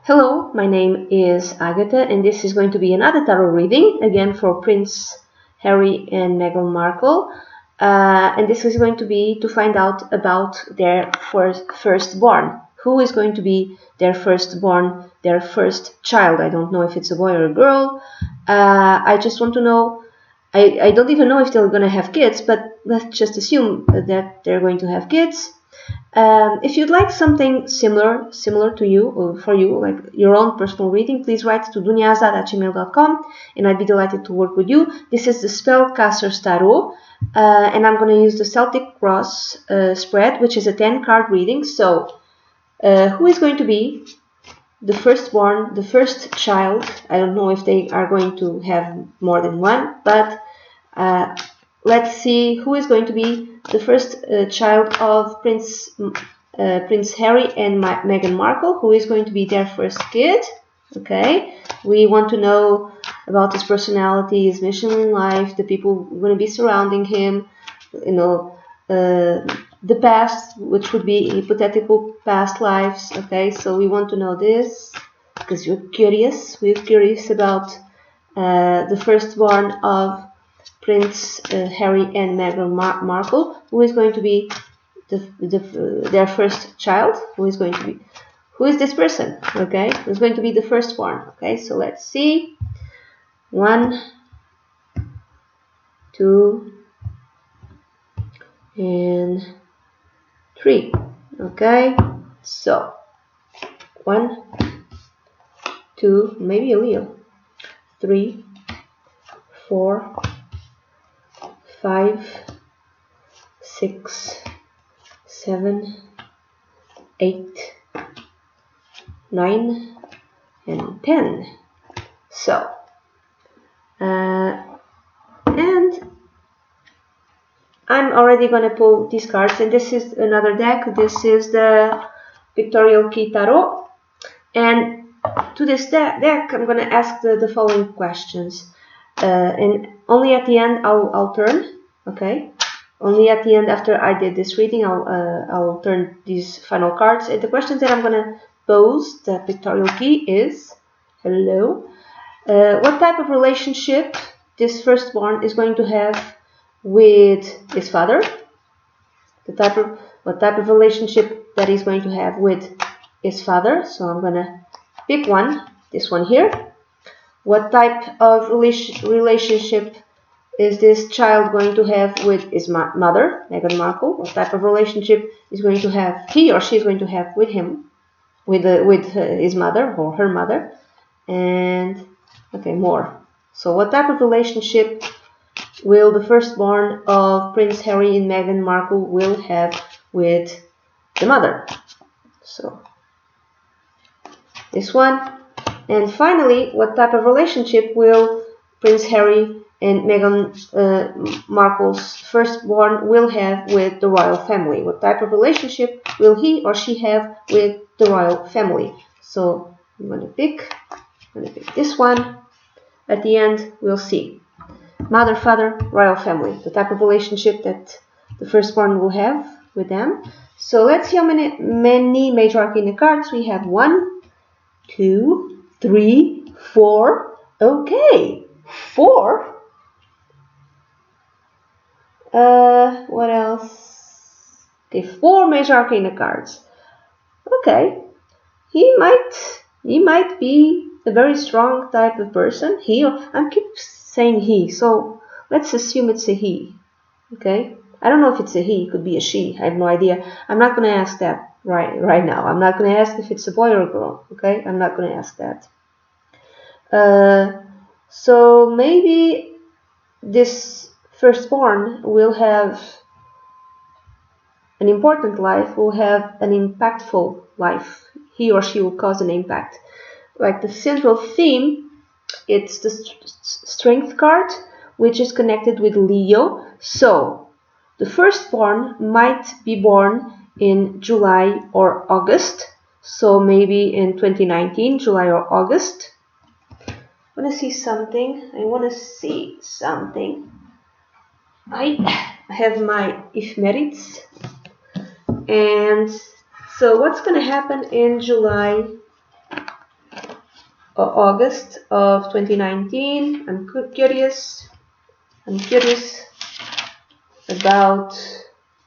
Hello, my name is Agatha, and this is going to be another tarot reading, again for Prince Harry and Meghan Markle. And this is going to be to find out about their firstborn. Who is going to be their firstborn, their first child? I don't know if it's a boy or a girl. I just want to know. I don't even know if they're going to have kids, but let's just assume that they're going to have kids. If you'd like something similar to you or for you, like your own personal reading, please write to dunyazade@gmail.com, and I'd be delighted to work with you. This is the Spellcaster's Tarot, and I'm going to use the Celtic Cross spread, which is a 10-card reading. So, who is going to be the firstborn, the first child? I don't know if they are going to have more than one, but let's see who is going to be the first child of Prince Harry and Meghan Markle. Who is going to be their first kid? Okay, we want to know about his personality, his mission in life, the people going to be surrounding him, the past, which would be hypothetical past lives. Okay, so we want to know this because we're curious. We're curious about the firstborn of Prince Harry and Meghan Markle. Who is going to be their first child? Who is this person? Okay, who's going to be the firstborn? Okay, so let's see. 1, 2, and 3. Okay, so 1, 2, maybe a Leo. 3, 4, 5, 6, 7, 8, 9, and 10. So, and I'm already going to pull these cards, and this is another deck. This is the Pictorial Key Tarot, and to this deck I'm going to ask the following questions, and only at the end I'll turn. Okay, only at the end after I did this reading I'll turn these final cards. And the questions that I'm going to pose, the Pictorial Key, is: hello, what type of relationship this firstborn is going to have with his father? What type of relationship that he's going to have with his father? So I'm going to pick one, this one here. What type of relationship is this child going to have with his mother, Meghan Markle? What type of relationship is going to have he or she is going to have with him, with his mother or her mother? And okay, more. So what type of relationship will the firstborn of Prince Harry and Meghan Markle will have with the mother? So this one. And finally, what type of relationship will Prince Harry and Meghan Markle's firstborn will have with the royal family? What type of relationship will he or she have with the royal family? So I'm going to pick this one. At the end, we'll see. Mother, father, royal family. The type of relationship that the firstborn will have with them. So let's see how many major arcana cards we have. 1, 2, 3, 4. Okay, 4. What else? Okay, 4 major arcana cards. Okay, he might be a very strong type of person. I keep saying he, so let's assume it's a he. Okay, I don't know if it's a he. It could be a she. I have no idea. I'm not going to ask that right now. I'm not going to ask if it's a boy or a girl. Okay, I'm not going to ask that. So maybe this firstborn will have an important life, will have an impactful life. He or she will cause an impact. Like the central theme, it's the strength card, which is connected with Leo. So the firstborn might be born in July or August. So maybe in 2019, July or August. I want to see something. I have my ephemerits. And so what's going to happen in July August of 2019. I'm curious about,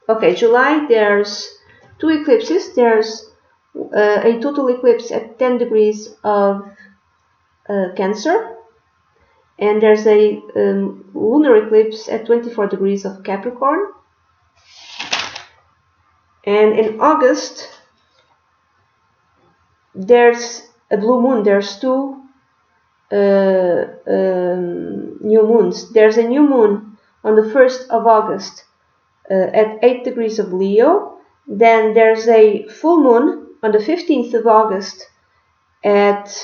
okay, July, there's two eclipses. There's a total eclipse at 10 degrees of Cancer, and there's a lunar eclipse at 24 degrees of Capricorn. And in August, there's a blue moon. There's two new moons. There's a new moon on the 1st of August at 8 degrees of Leo. Then there's a full moon on the 15th of August at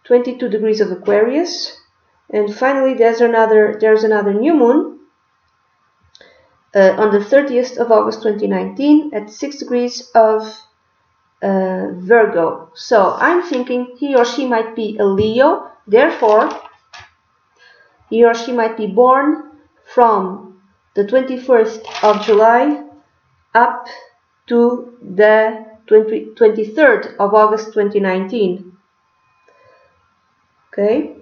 22 degrees of Aquarius. And finally, there's another new moon on the 30th of August 2019 at 6 degrees of Virgo. So I'm thinking he or she might be a Leo. Therefore, he or she might be born from the 21st of July up to the 23rd of August 2019. Okay,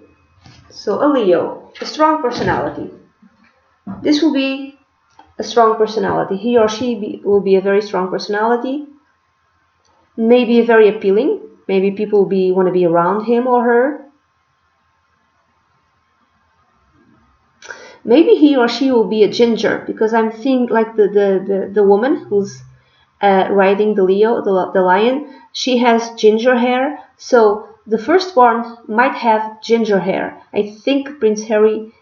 so a Leo, a strong personality. This will be a strong personality. He or she will be a very strong personality. Maybe very appealing. Maybe people will want to be around him or her. Maybe he or she will be a ginger, because I'm seeing like the woman who's riding the Leo, the lion. She has ginger hair, so the firstborn might have ginger hair. I think Prince Harry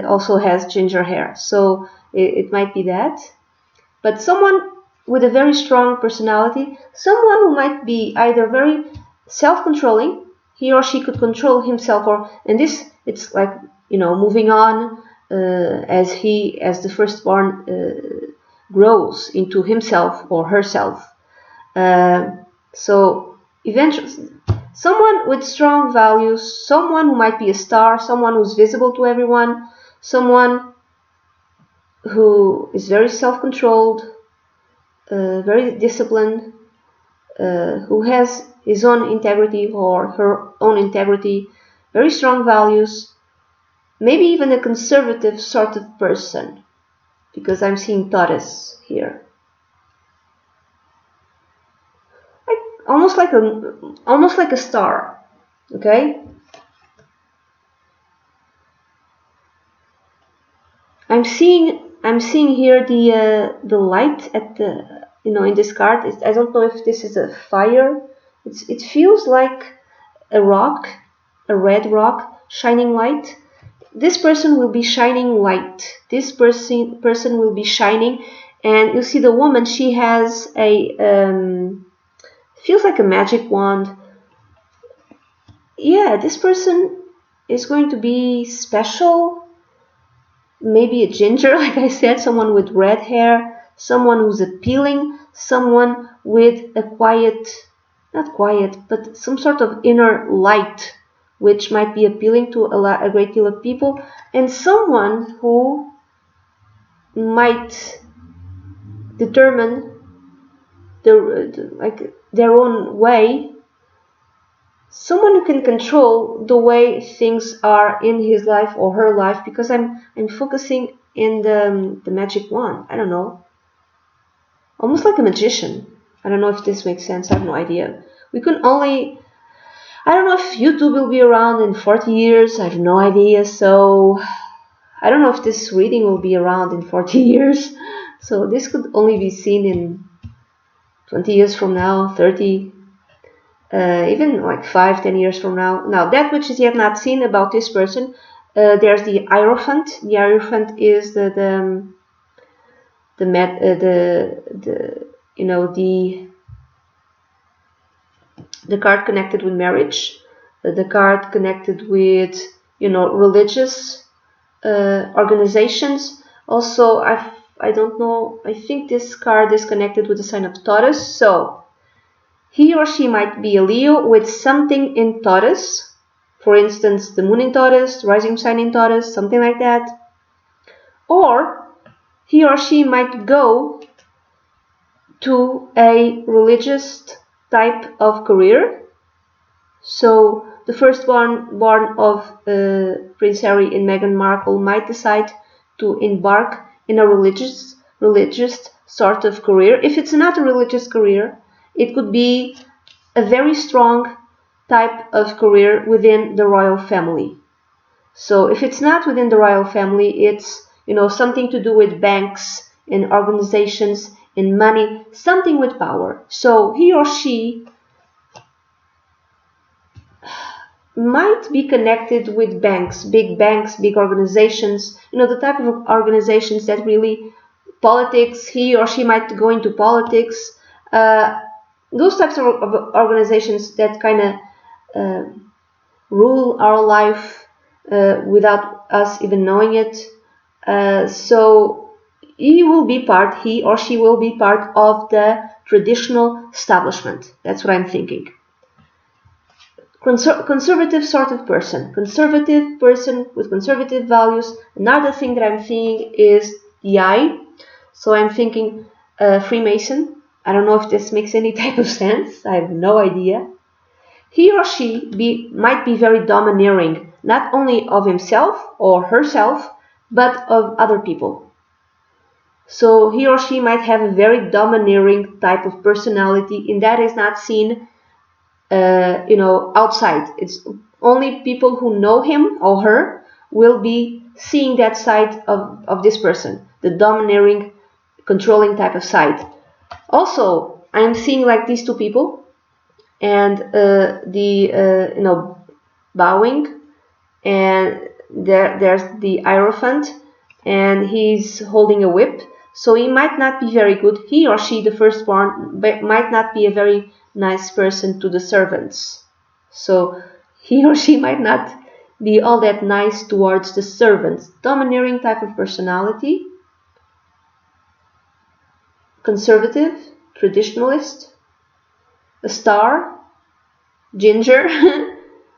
also has ginger hair, so it might be that. But someone with a very strong personality, someone who might be either very self-controlling, he or she could control himself, and this, it's like, moving on as the firstborn grows into himself or herself. So eventually, someone with strong values, someone who might be a star, someone who's visible to everyone, someone who is very self-controlled, very disciplined, who has his own integrity or her own integrity, very strong values, maybe even a conservative sort of person, because I'm seeing Taurus here. Almost like a star. Okay, I'm seeing here the light at the in this card. I don't know if this is a fire. It feels like a rock, a red rock, shining light. This person will be shining light. This person will be shining, and you see the woman. She has a feels like a magic wand. Yeah, this person is going to be special. Maybe a ginger, like I said, someone with red hair, someone who's appealing, someone with a not quiet, but some sort of inner light, which might be appealing to a great deal of people, and someone who might determine their own way, someone who can control the way things are in his life or her life, because I'm focusing in the magic wand. I don't know, almost like a magician. I don't know if this makes sense. I have no idea. I don't know if YouTube will be around in 40 years. I have no idea. So I don't know if this reading will be around in 40 years. So this could only be seen in 20 years from now, 30, even like 5-10 years from now. Now, that which is yet not seen about this person, there's the Hierophant. The Hierophant is the card connected with marriage, the card connected with religious organizations. Also, I don't know. I think this card is connected with the sign of Taurus. So he or she might be a Leo with something in Taurus. For instance, the moon in Taurus, rising sign in Taurus, something like that. Or he or she might go to a religious type of career. So the firstborn of Prince Harry and Meghan Markle might decide to embark in a religious sort of career. If it's not a religious career, it could be a very strong type of career within the royal family. So if it's not within the royal family, it's something to do with banks and organizations and money, something with power. So he or she might be connected with banks, big organizations, the type of organizations that really politics, he or she might go into politics, those types of organizations that kind of rule our life without us even knowing it. So he or she will be part of the traditional establishment. That's what I'm thinking. Conservative sort of person, with conservative values. Another thing that I'm seeing is the eye. So I'm thinking Freemason. I don't know if this makes any type of sense. I have no idea. He or she might be very domineering, not only of himself or herself, but of other people. So he or she might have a very domineering type of personality, and that is not seen outside. It's only people who know him or her will be seeing that side of this person, the domineering, controlling type of side. Also, I'm seeing like these two people, and bowing, and there's the Hierophant, and he's holding a whip. So he might not be very good. He or she, the firstborn, might not be a very nice person to the servants. So he or she might not be all that nice towards the servants. Domineering type of personality. Conservative, traditionalist, a star, ginger,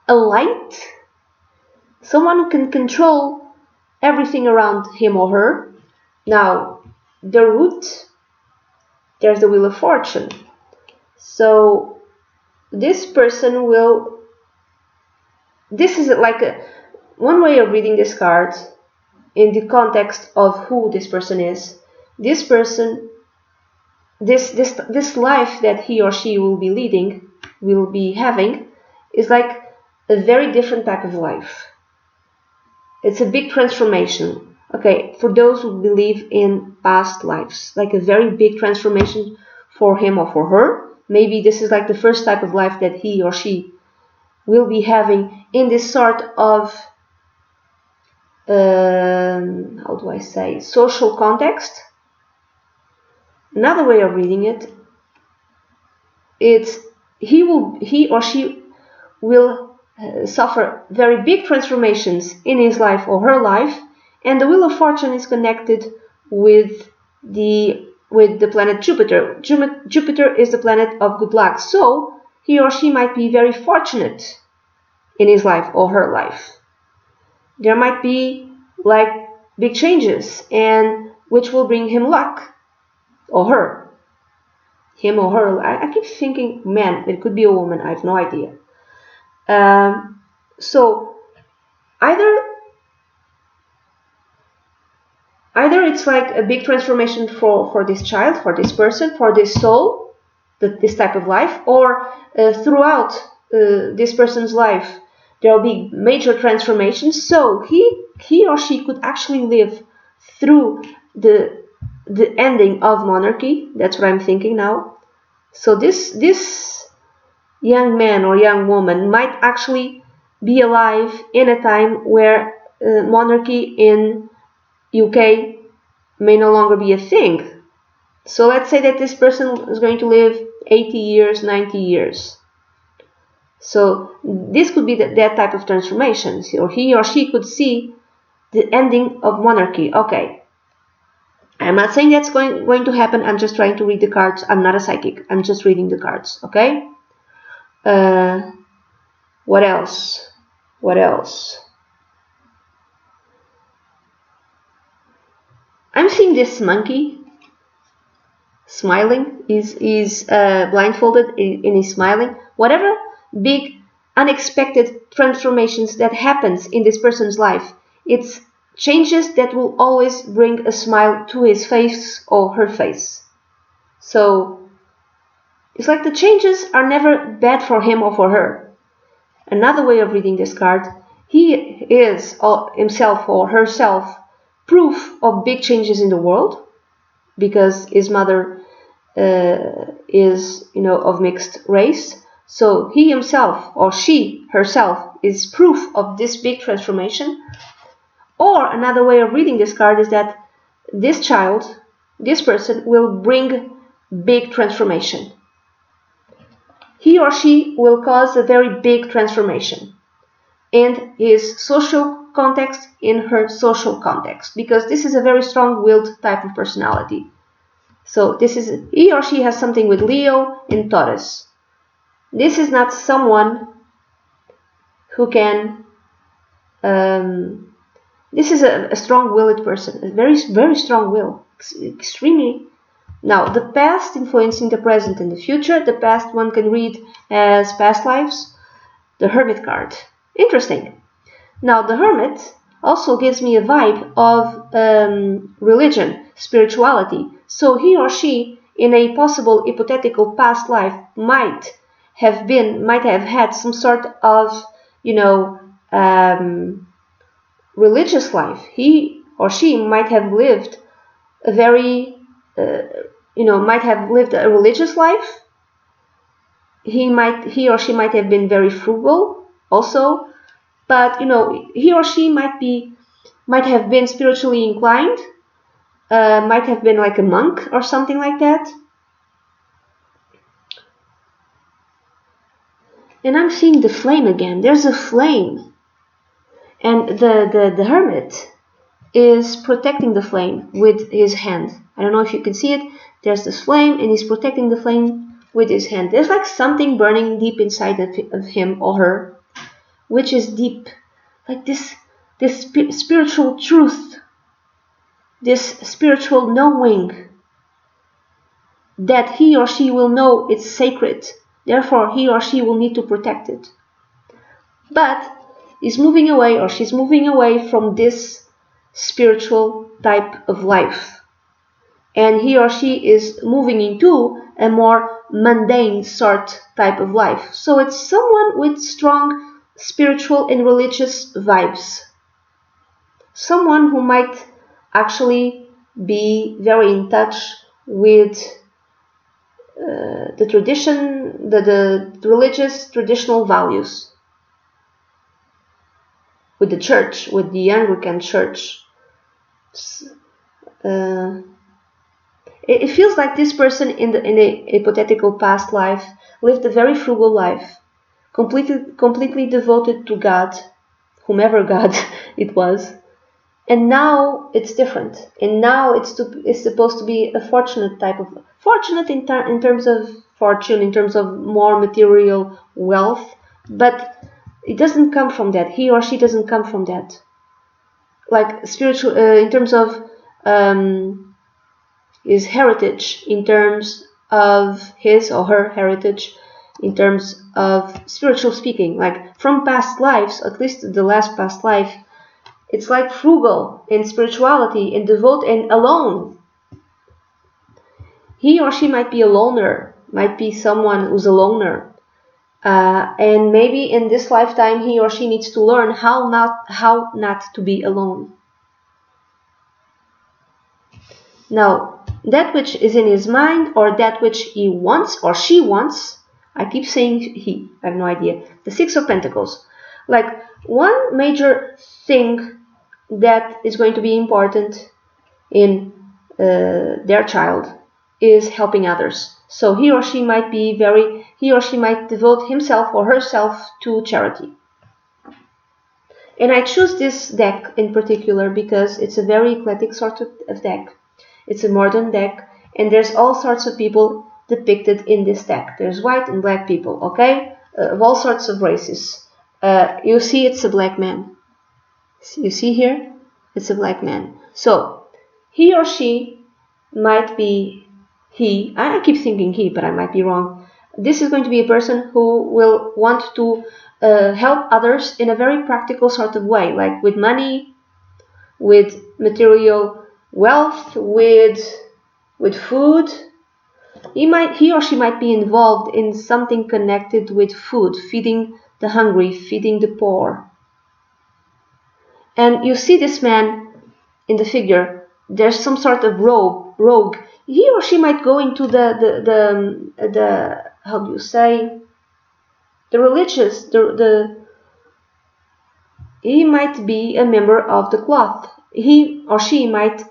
a light, someone who can control everything around him or her. Now, the root, there's the Wheel of Fortune. So this person this is like one way of reading this card in the context of who this person is. This person, this life that he or she will be having, is like a very different type of life. It's a big transformation. Okay, for those who believe in past lives, like a very big transformation for him or for her. Maybe this is like the first type of life that he or she will be having in this sort of, how do I say, social context. Another way of reading it, it's he or she will suffer very big transformations in his life or her life, and the Wheel of Fortune is connected with the planet Jupiter. Jupiter is the planet of good luck, so he or she might be very fortunate in his life or her life. There might be like big changes, and which will bring him luck, or her. Him or her. I keep thinking man, it could be a woman, I have no idea. So either it's like a big transformation for this child, for this person, for this soul, this type of life, or throughout this person's life there will be major transformations. So he or she could actually live through the ending of monarchy. That's what I'm thinking now. So this young man or young woman might actually be alive in a time where monarchy in UK may no longer be a thing. So let's say that this person is going to live 80 years, 90 years. So this could be that type of transformation. Or he or she could see the ending of monarchy. Okay. I'm not saying that's going to happen. I'm just trying to read the cards. I'm not a psychic. I'm just reading the cards. Okay? What else? What else? I'm seeing this monkey smiling. He's blindfolded and he's smiling. Whatever big unexpected transformations that happens in this person's life. It's changes that will always bring a smile to his face or her face. So it's like the changes are never bad for him or for her. Another way of reading this card, he is himself or herself proof of big changes in the world, because his mother is, of mixed race. So he himself or she herself is proof of this big transformation. Or another way of reading this card is that this child, this person, will bring big transformation. He or she will cause a very big transformation in his social context, in her social context, because this is a very strong-willed type of personality. So he or she has something with Leo and Taurus. This is not someone who can. This is a strong-willed person, a very, very strong will, extremely. Now, the past influencing the present and the future. The past one can read as past lives. The Hermit card. Interesting. Now, the Hermit also gives me a vibe of religion, spirituality. So he or she, in a possible hypothetical past life, might have had some sort of, religious life. He or she might have lived a very, might have lived a religious life. He or she might have been very frugal also, but he or she might have been spiritually inclined, might have been like a monk or something like that. And I'm seeing the flame again. There's a flame, and the hermit is protecting the flame with his hand. I don't know if you can see it. There's this flame, and he's protecting the flame with his hand. There's like something burning deep inside of him or her, which is deep, like this spiritual truth, this spiritual knowing that he or she will know it's sacred. Therefore, he or she will need to protect it. But is moving away, or she's moving away from this spiritual type of life. And he or she is moving into a more mundane sort type of life. So it's someone with strong spiritual and religious vibes. Someone who might actually be very in touch with the tradition, the religious traditional values, with the church, with the Anglican church. It feels like this person in a hypothetical past life lived a very frugal life, completely devoted to God, whomever God it was. And now it's different. And now it's supposed to be a fortunate type of fortunate in terms of fortune, in terms of more material wealth, but it doesn't come from that. He or she doesn't come from that. Like spiritual, in terms of his heritage, in terms of his or her heritage, in terms of spiritual speaking, like from past lives, at least the last past life, it's like frugal in spirituality and devout and alone. He or she might be a loner, might be someone who's a loner. And maybe in this lifetime he or she needs to learn how not to be alone. Now, that which is in his mind, or that which he wants or she wants, I keep saying he, I have no idea. The Six of Pentacles. Like one major thing that is going to be important in their child is helping others. So he or she might devote himself or herself to charity. And I choose this deck in particular because it's a very eclectic sort of deck. It's a modern deck, and there's all sorts of people depicted in this deck. There's white and black people, okay? Of all sorts of races. You see it's a black man. You see here? It's a black man. So, he or she might be I keep thinking he, but I might be wrong. This is going to be a person who will want to help others in a very practical sort of way, like with money, with material wealth, with food. He or she might be involved in something connected with food, feeding the hungry, feeding the poor. And you see this man in the figure. There's some sort of rogue. He or she might go into the how do you say, the religious, he might be a member of the cloth. He or she might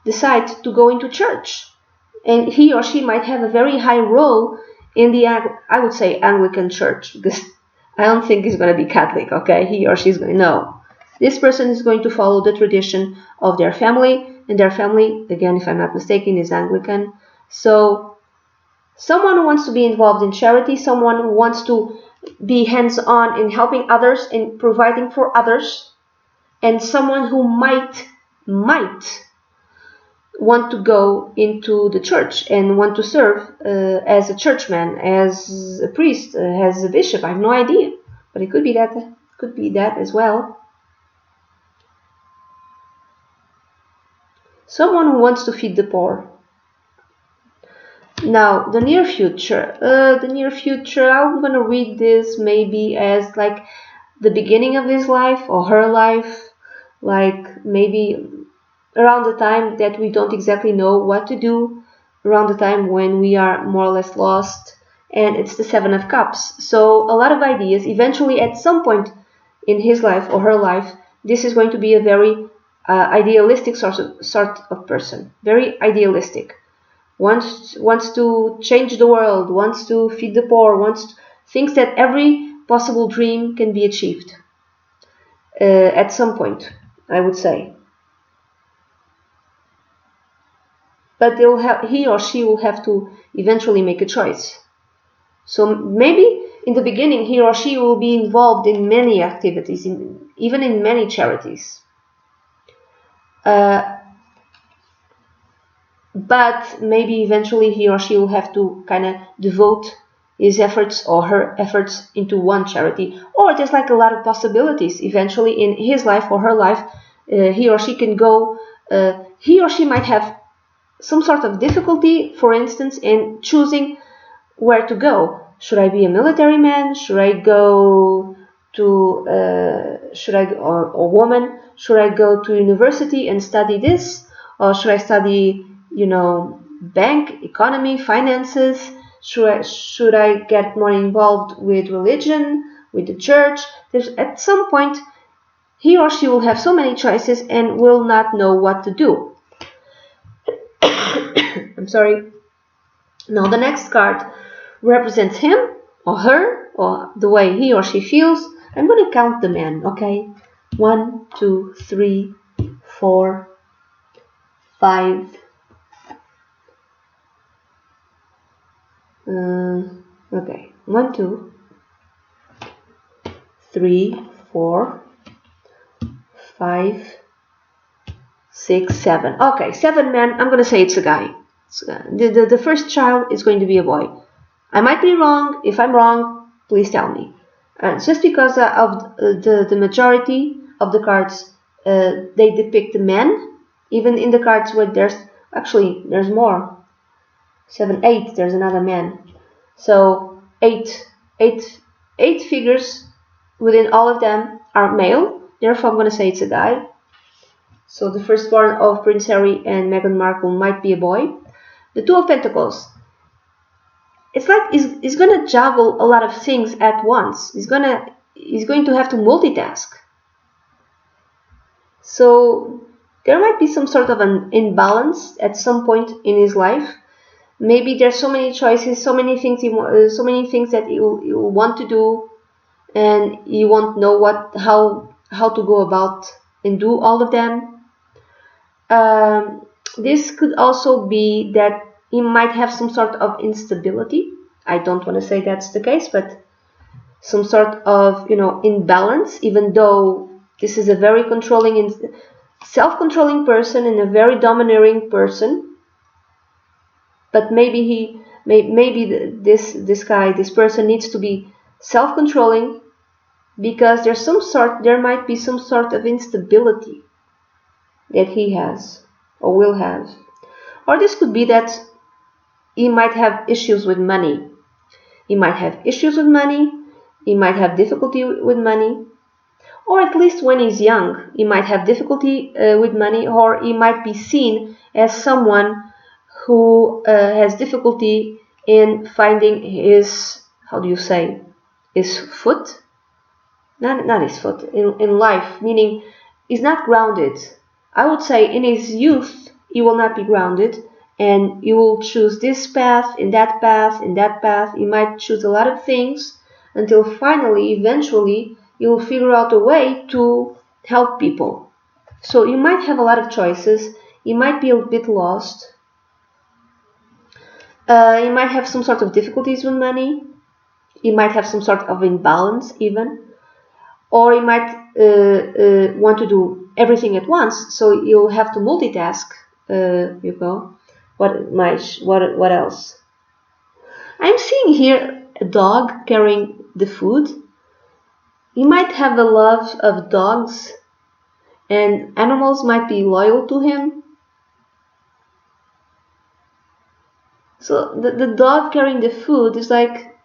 decide to go into church, and he or she might have a very high role in the, I would say, Anglican church, because I don't think he's going to be Catholic. Okay, he or she's going to know. This person is going to follow the tradition of their family, and their family, again, if I'm not mistaken, is Anglican. So someone who wants to be involved in charity, someone who wants to be hands-on in helping others, in providing for others, and someone who might want to go into the church and want to serve as a churchman, as a priest, as a bishop. I have no idea, but it could be that as well. Someone who wants to feed the poor. Now, the near future. I'm going to read this maybe as like the beginning of his life or her life, like maybe around the time that we don't exactly know what to do, around the time when we are more or less lost, and it's the Seven of Cups. So a lot of ideas. Eventually, at some point in his life or her life, this is going to be a very idealistic sort of person, very idealistic. Wants to change the world, wants to feed the poor, thinks that every possible dream can be achieved at some point, I would say. But he or she will have to eventually make a choice. So maybe in the beginning he or she will be involved in many activities, even in many charities. But maybe eventually he or she will have to kind of devote his efforts or her efforts into one charity. Or there's like a lot of possibilities. Eventually in his life or her life, he or she can go, he or she might have some sort of difficulty, for instance, in choosing where to go. Should I be a military man? Should I go to, or woman? Should I go to university and study this? Or should I study, bank, economy, finances? Should I get more involved with religion, with the church? At some point, he or she will have so many choices and will not know what to do. I'm sorry. Now the next card represents him or her or the way he or she feels. I'm going to count the men, okay? 1, 2, 3, 4, 5. Okay, 1, 2, 3, 4, 5, 6, 7. Okay, 7 men. I'm going to say it's a guy. The first child is going to be a boy. I might be wrong. If I'm wrong, please tell me. Just because of the majority of the cards, they depict the men. Even in the cards where there's more. 7, 8. There's another man. So 8 figures within all of them are male. Therefore, I'm going to say it's a guy. So the firstborn of Prince Harry and Meghan Markle might be a boy. The Two of Pentacles. It's like he's going to juggle a lot of things at once. He's going to have to multitask. So there might be some sort of an imbalance at some point in his life. Maybe there's so many choices, so many things that he will want to do, and he won't know how to go about and do all of them. This could also be that he might have some sort of instability. I don't want to say that's the case, but some sort of imbalance, even though this is a very controlling and self-controlling person and a very domineering person. But maybe Maybe this person needs to be self-controlling because there might be some sort of instability that he has or will have. Or this could be that he might have issues with money. He might have issues with money. He might have difficulty with money. Or at least when he's young, he might have difficulty with money, or he might be seen as someone who has difficulty in finding his, how do you say, his foot? Not his foot, in life, meaning he's not grounded. I would say in his youth, he will not be grounded, and he will choose this path, in that path, in that path. He might choose a lot of things until finally, eventually, you will figure out a way to help people. So you might have a lot of choices. You might be a bit lost. You might have some sort of difficulties with money. You might have some sort of imbalance even. Or you might want to do everything at once. So you'll have to multitask. What else? I'm seeing here a dog carrying the food. He might have a love of dogs, and animals might be loyal to him. So the dog carrying the food is like,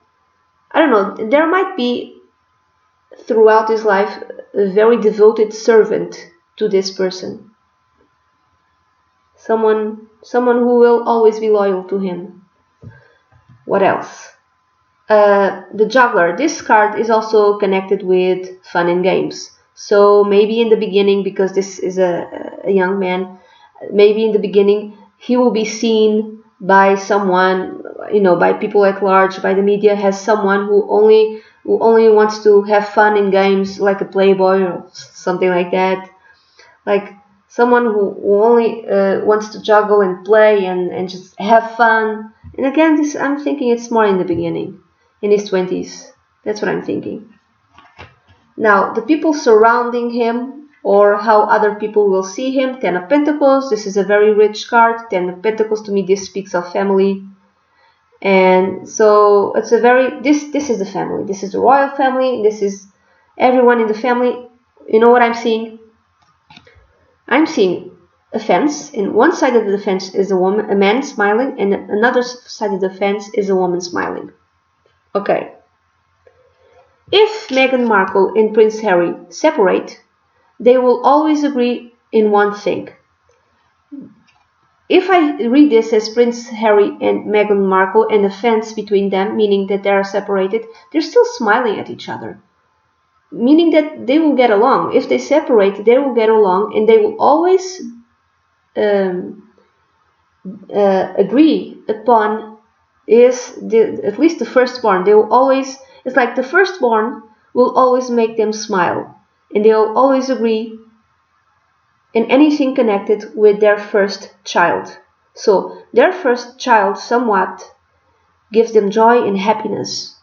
I don't know, there might be throughout his life a very devoted servant to this person. Someone who will always be loyal to him. What else? The juggler. This card is also connected with fun and games. So maybe in the beginning, because this is a young man, maybe in the beginning he will be seen by someone, by people at large, by the media, as someone who only wants to have fun in games, like a playboy or something like that, like someone who only wants to juggle and play and just have fun. And again, I'm thinking it's more in the beginning, in his 20s. That's what I'm thinking. Now, the people surrounding him, or how other people will see him. Ten of Pentacles. This is a very rich card. Ten of Pentacles, to me, this speaks of family. And so it's a very, this is the family. This is the royal family. This is everyone in the family. You know what I'm seeing? I'm seeing a fence. In one side of the fence is a man smiling, and another side of the fence is a woman smiling. Okay. If Meghan Markle and Prince Harry separate, they will always agree in one thing. If I read this as Prince Harry and Meghan Markle and a fence between them, meaning that they are separated, they're still smiling at each other, meaning that they will get along. If they separate, they will get along, and they will always agree upon at least the firstborn. They will always, it's like the firstborn will always make them smile, and they'll always agree in anything connected with their first child. So their first child somewhat gives them joy and happiness,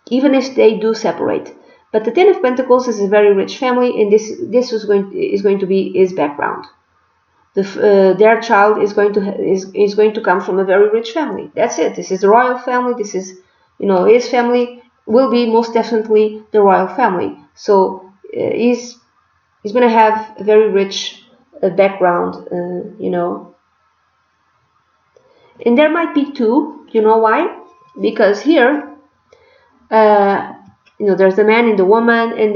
even if they do separate. But the Ten of Pentacles is a very rich family, and this is going to be his background. Their child is going to come from a very rich family. That's it. This is the royal family. This is, his family will be most definitely the royal family. So he's going to have a very rich background, And there might be two. You know why? Because here, there's the man and the woman, and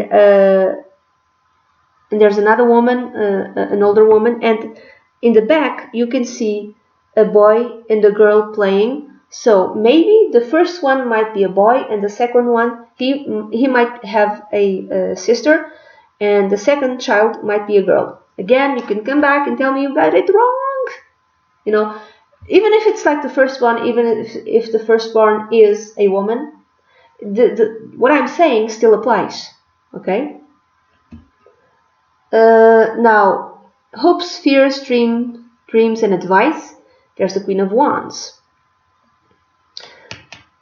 there's another woman, an older woman, and in the back you can see a boy and a girl playing. So maybe the first one might be a boy, and the second one he might have a sister, and the second child might be a girl. Again, you can come back and tell me you got it wrong. Even if it's like the firstborn, even if the firstborn is a woman, what I'm saying still applies. Okay. Now, hopes, fears, dreams, and advice. There's the Queen of Wands.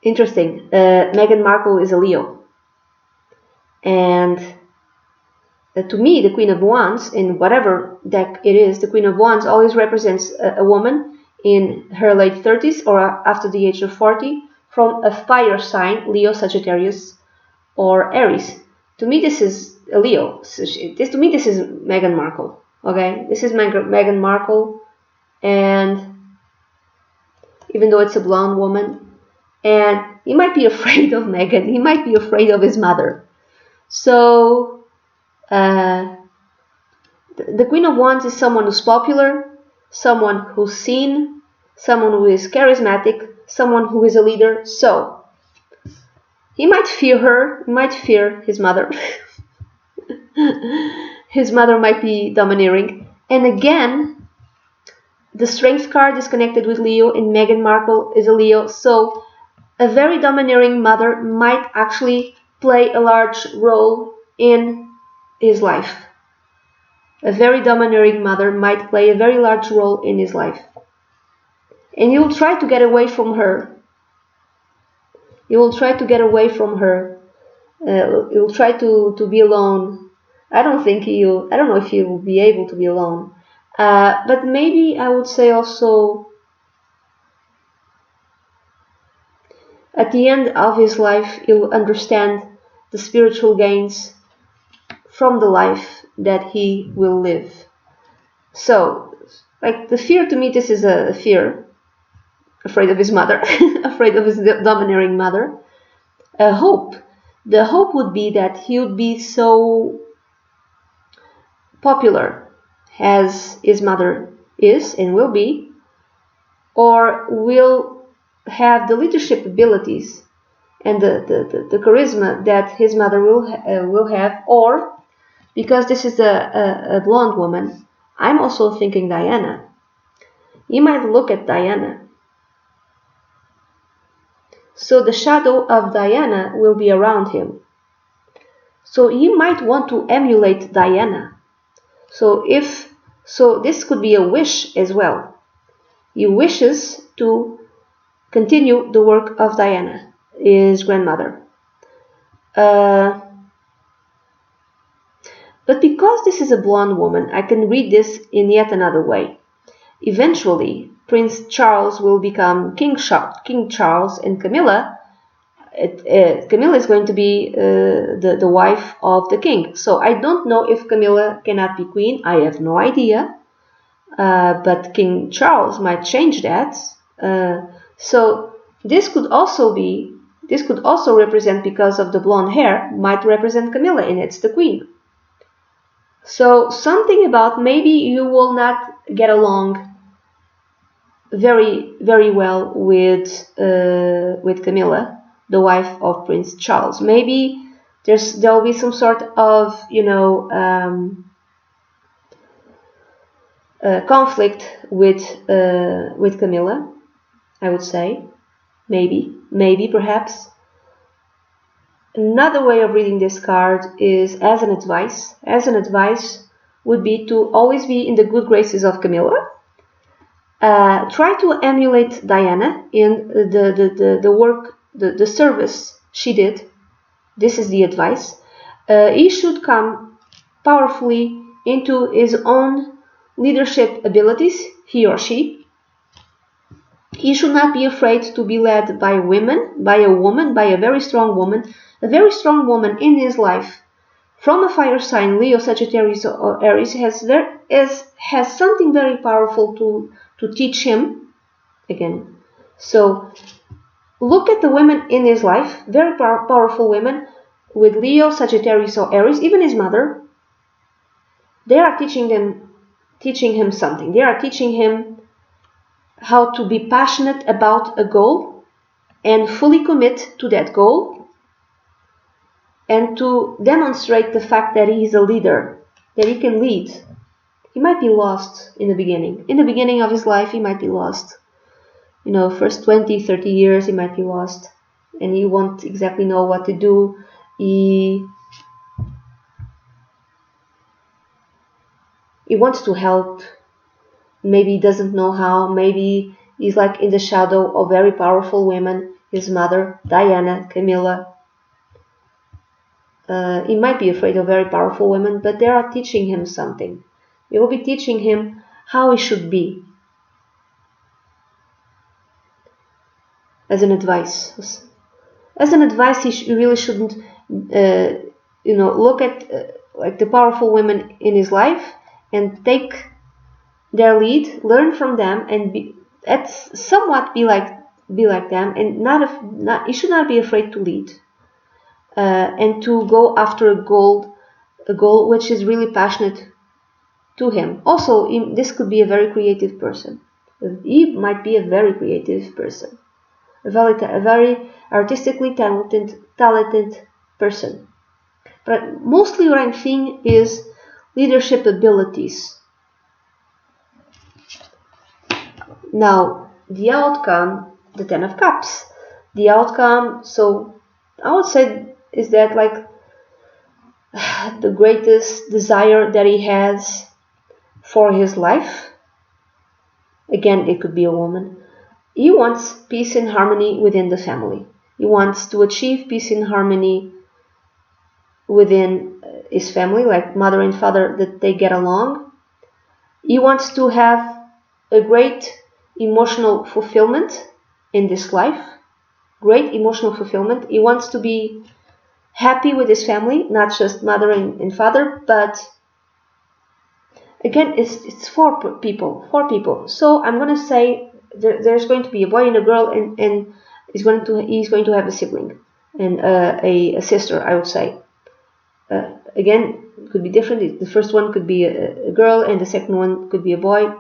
Interesting. Meghan Markle is a Leo. And to me, the Queen of Wands, in whatever deck it is, the Queen of Wands always represents a woman in her late 30s or after the age of 40 from a fire sign, Leo, Sagittarius, or Aries. To me, this is a Leo. To me, this is Meghan Markle. Okay, this is Meghan Markle, and even though it's a blonde woman, and he might be afraid of Meghan. He might be afraid of his mother. So, the Queen of Wands is someone who's popular, someone who's seen, someone who is charismatic, someone who is a leader. So, he might fear her, he might fear his mother. His mother might be domineering. And again, the Strength card is connected with Leo, and Meghan Markle is a Leo. So, a very domineering mother might actually play a large role in his life. A very domineering mother might play a very large role in his life. And he will try to get away from her. He will try to get away from her. He will try to be alone. I don't know if he will be able to be alone. But maybe I would say also at the end of his life, he'll understand the spiritual gains from the life that he will live. So, like the fear, to me, this is a fear. Afraid of his mother, afraid of his domineering mother. A hope. The hope would be that he would be so popular as his mother is and will be, or will have the leadership abilities and the charisma that his mother will have, or because this is a blonde woman, I'm also thinking Diana. You might look at Diana. So the shadow of Diana will be around him. So he might want to emulate Diana. So this could be a wish as well. He wishes to continue the work of Diana, his grandmother. But because this is a blonde woman, I can read this in yet another way. Eventually, Prince Charles will become King Charles, and Camilla is going to be the wife of the king. So I don't know if Camilla cannot be queen. I have no idea. But King Charles might change that. So this could also represent, because of the blonde hair, might represent Camilla, and it's the queen. So something about maybe you will not get along very, very well with Camilla, the wife of Prince Charles. Maybe there'll be some sort of conflict with Camilla. I would say maybe perhaps. Another way of reading this card is as an advice. As an advice would be to always be in the good graces of Camilla. Try to emulate Diana in the work, the service she did. This is the advice. He should come powerfully into his own leadership abilities, he or she. He should not be afraid to be led by women, by a very strong woman in his life. From a fire sign, Leo, Sagittarius, or Aries, has something very powerful to teach him. Again, so look at the women in his life, very powerful women with Leo, Sagittarius, or Aries, even his mother. They are teaching him something. They are teaching him how to be passionate about a goal and fully commit to that goal, and to demonstrate the fact that he is a leader, that he can lead. He might be lost in the beginning. In the beginning of his life, he might be lost. First 20, 30 years, he might be lost. And he won't exactly know what to do. He wants to help. Maybe he doesn't know how. Maybe he's like in the shadow of very powerful women. His mother, Diana, Camilla. He might be afraid of very powerful women, but they are teaching him something. They will be teaching him how he should be. as an advice. As an advice, you really shouldn't, look at like the powerful women in his life and take their lead, learn from them, and somewhat be like them, and you should not be afraid to lead and to go after a goal which is really passionate to him. Also, this could be a very creative person. He might be a very creative person, a very artistically talented person. But mostly what I'm seeing is leadership abilities. Now, the outcome, the Ten of Cups. The outcome, so I would say, is that like the greatest desire that he has for his life. Again, it could be a woman. He wants peace and harmony within the family. He wants to achieve peace and harmony within his family, like mother and father, that they get along. He wants to have a great emotional fulfillment in this life. Great emotional fulfillment. He wants to be happy with his family, not just mother and father, but again, it's four people. So I'm going to say there's going to be a boy and a girl, and he's going to have a sibling and a sister, I would say. Again, it could be different. The first one could be a girl, and the second one could be a boy.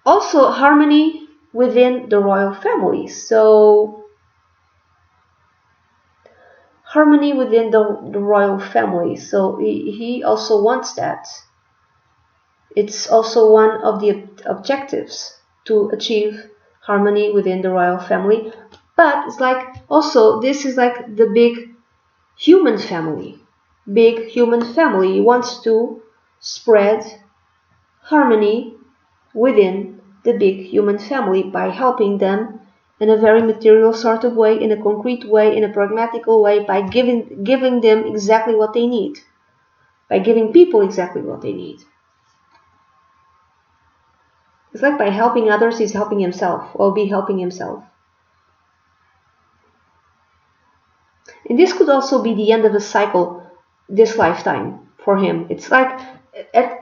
Also, harmony within the royal family. So, harmony within the royal family. So, he also wants that. It's also one of the objectives to achieve harmony within the royal family. But it's like also, this is like the big human family. Big human family wants to spread harmony within the big human family by helping them in a very material sort of way, in a concrete way, in a pragmatical way, by giving them exactly what they need, by giving people exactly what they need. It's like by helping others, he's helping himself, or be helping himself. And this could also be the end of a cycle this lifetime for him. It's like at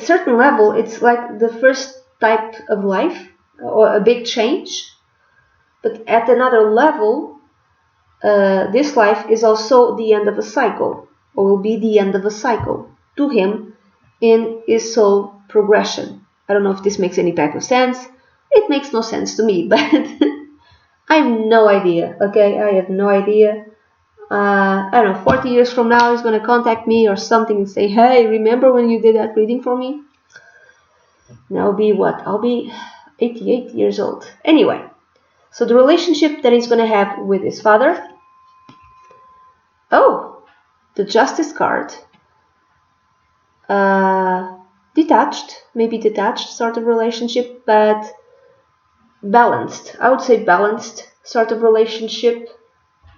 certain level, it's like the first type of life or a big change. But at another level, this life is also the end of a cycle, or will be the end of a cycle to him in his soul progression. I don't know if this makes any type of sense. It makes no sense to me, but I have no idea. Okay, I have no idea. I don't know, 40 years from now he's going to contact me or something and say, hey, remember when you did that reading for me? And I'll be what? I'll be 88 years old. Anyway, so the relationship that he's going to have with his father. Oh, the Justice card. Maybe detached sort of relationship, but balanced. I would say balanced sort of relationship,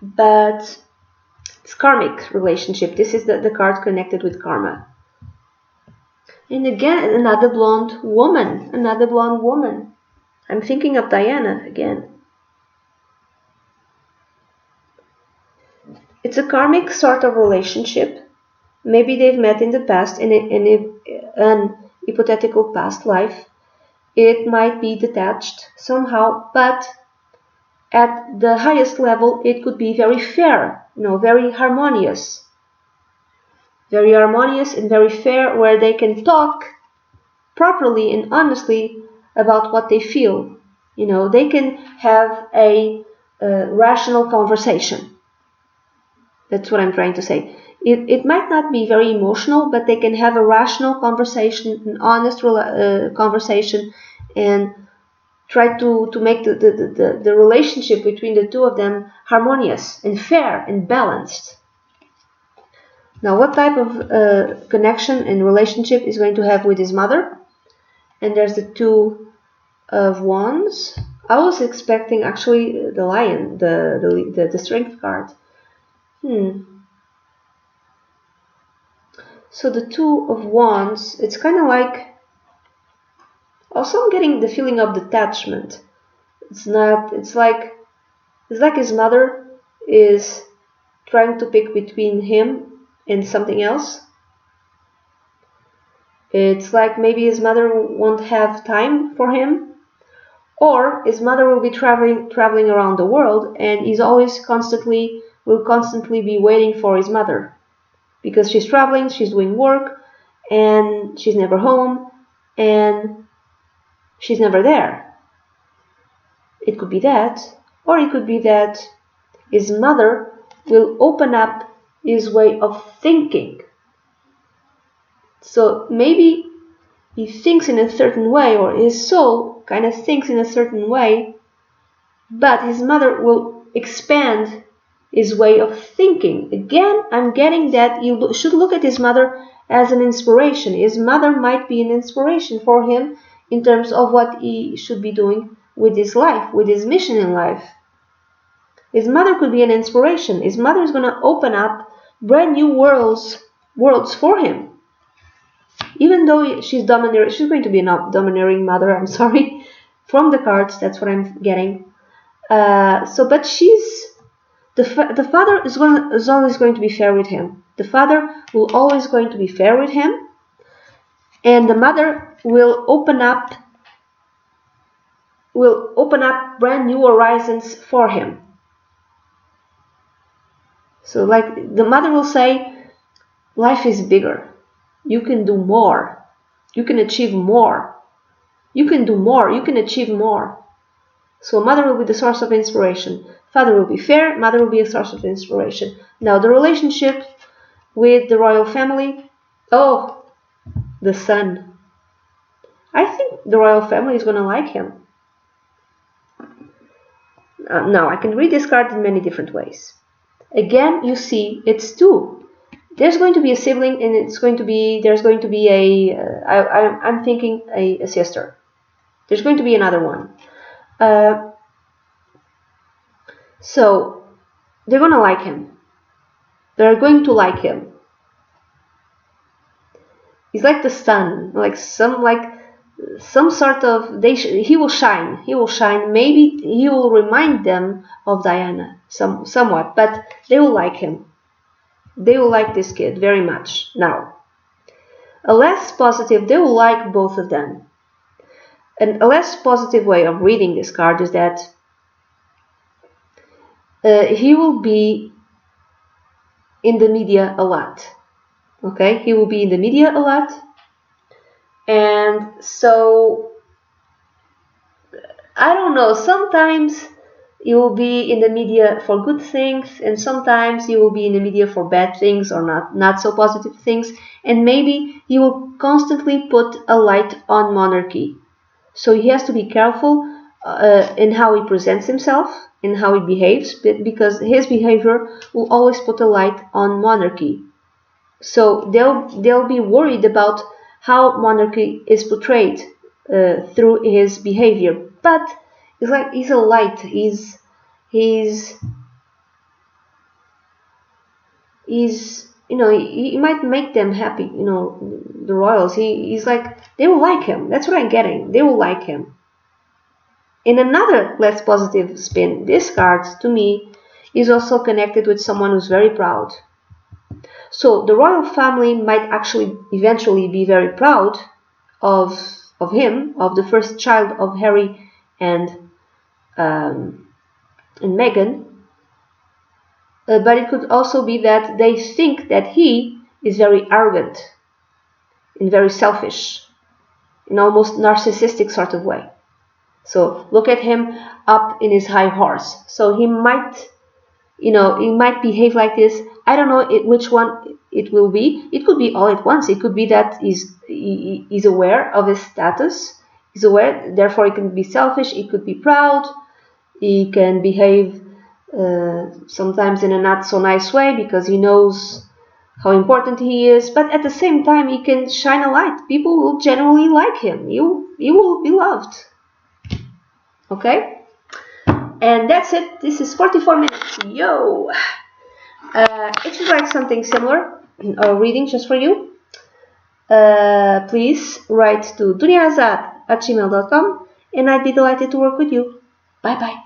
but it's karmic relationship. This is the card connected with karma. And again, another blonde woman. I'm thinking of Diana again. It's a karmic sort of relationship. Maybe they've met in the past, in an hypothetical past life. It might be detached somehow, but at the highest level, it could be very fair, very harmonious. Very harmonious and very fair, where they can talk properly and honestly about what they feel. They can have a rational conversation. That's what I'm trying to say. It might not be very emotional, but they can have a rational conversation, an honest conversation, and try to make the relationship between the two of them harmonious and fair and balanced. Now, what type of connection and relationship is going to have with his mother? And there's the Two of Wands. I was expecting actually the Lion, the Strength card. So the Two of Wands, it's kind of like, Also, I'm getting the feeling of detachment. It's like his mother is trying to pick between him and something else. It's like maybe his mother won't have time for him, or his mother will be traveling around the world, and he's always will constantly be waiting for his mother because she's traveling, she's doing work, and she's never home, and she's never there. It could be that, or it could be that his mother will open up his way of thinking. So maybe he thinks in a certain way, or his soul kind of thinks in a certain way, but his mother will expand his way of thinking. Again, I'm getting that you should look at his mother as an inspiration. His mother might be an inspiration for him in terms of what he should be doing with his life, with his mission in life. His mother could be an inspiration. His mother is going to open up brand new worlds for him. Even though she's going to be a domineering mother, I'm sorry, from the cards, that's what I'm getting. But the father is always going to be fair with him. The father will always going to be fair with him, and the mother will open up brand new horizons for him. So like the mother will say, life is bigger. You can do more. You can achieve more. You can do more. You can achieve more. So mother will be the source of inspiration. Father will be fair. Mother will be a source of inspiration. Now the relationship with the royal family. Oh, the son. I think the royal family is going to like him. Now I can read this card in many different ways. Again, you see, it's two. There's going to be a sibling, and there's going to be I'm thinking a sister. There's going to be another one. So they're going to like him. They're going to like him. He's like the sun, like some sort of he will shine. He will shine. Maybe he will remind them of Diana somewhat, but they will like him. They will like this kid very much. Now, a less positive, they will like both of them. And a less positive way of reading this card is that he will be in the media a lot. Okay, he will be in the media a lot, and so I don't know. Sometimes you will be in the media for good things, and sometimes you will be in the media for bad things or not so positive things, and maybe he will constantly put a light on monarchy. So he has to be careful in how he presents himself, in how he behaves, because his behavior will always put a light on monarchy. So they'll be worried about how monarchy is portrayed through his behavior. But it's like he's a light. He's he might make them happy. The royals. He's like they will like him. That's what I'm getting. They will like him. In another less positive spin, this card to me is also connected with someone who's very proud. So the royal family might actually eventually be very proud of him, of the first child of Harry and Meghan. But it could also be that they think that he is very arrogant and very selfish, in almost narcissistic sort of way. So look at him up in his high horse. So he might behave like this. I don't know which one it will be. It could be all at once. It could be that he's aware of his status. He's aware, therefore he can be selfish. He could be proud. He can behave sometimes in a not so nice way because he knows how important he is. But at the same time, he can shine a light. People will genuinely like him. You will be loved. Okay? And that's it. This is 44 minutes. Yo! If you like something similar, a reading just for you, please write to dunyazade at gmail.com, and I'd be delighted to work with you. Bye bye.